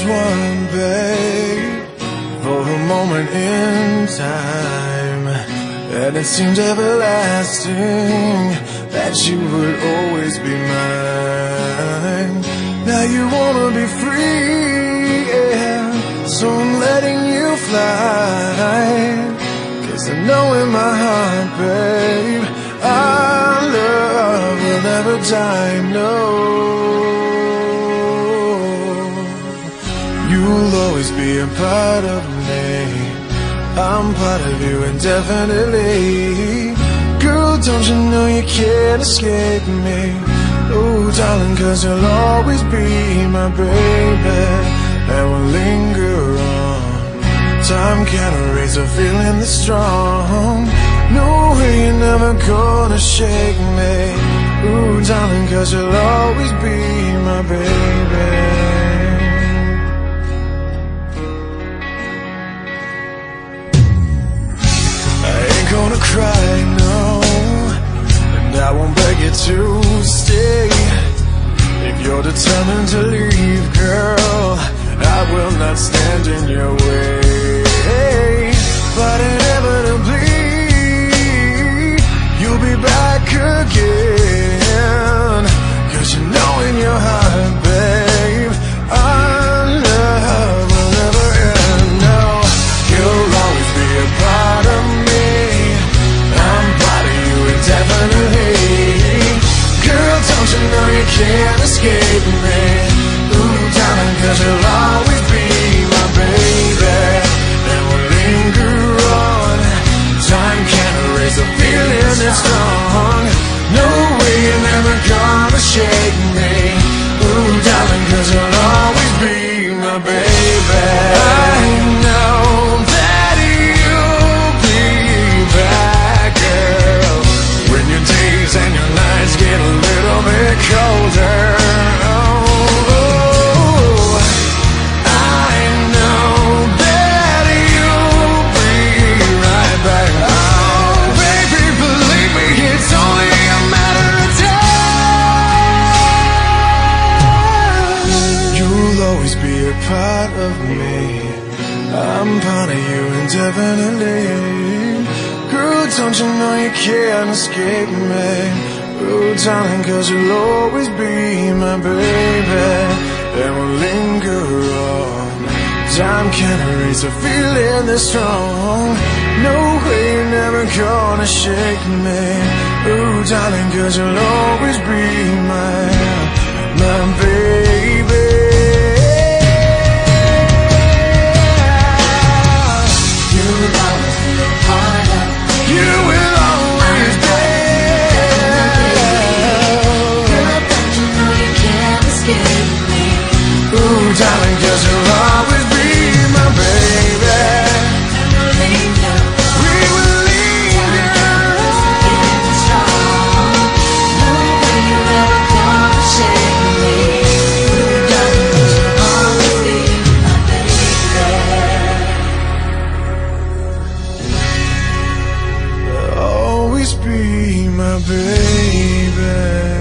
one, babe, for a moment in time, and it seemed everlasting that you would always be mine. Now you wanna be free, yeah, so I'm letting you fly, 'cause I know in my heart, babe, our love will never die, no. You'll always be a part of me, I'm part of you indefinitely. Girl, don't you know you can't escape me? Oh, darling, 'cause you'll always be my baby, and we'll linger on. Time can't erase a feeling that's strong. No way, you're never gonna shake me. Ooh, darling, 'cause you'll always be my baby. Gonna cry, no, and I won't beg you to stay. If you're determined to leave, girl, I will not stand in your way. But inevitably, you'll be back again, 'cause you know in your heart, babe, our love will never end. No, you'll always be a part of me, definitely. Girl, don't you know you can't escape me? Ooh, darling, 'cause you'll always be my baby, and we'll linger on. Time can't erase a feeling that's strong. No way, you're never gonna shake me. Ooh, darling, 'cause you'll always be my baby. I know that you'll be back, girl, when your days and your nights get a little bit colder. Oh, I know that you'll be right back. Oh, baby, believe me, it's only a matter of time. You'll always be a part of me, I'm part of you indefinitely. Girl, don't you know you can't escape me? Oh, darling, 'cause you'll always be my baby, and we'll linger on. Time can't erase a feeling this strong. No way, you're never gonna shake me. Oh, darling, 'cause you'll always be my baby. You'll always be a part of me. You will always be. Girl, don't you know you can't escape me? Ooh, darling, 'cause you'll always be my baby. And we'll linger on. We will linger Feeling strong. No way you're ever gonna shake me. Darling, 'cause you'll always be my baby. always be my baby.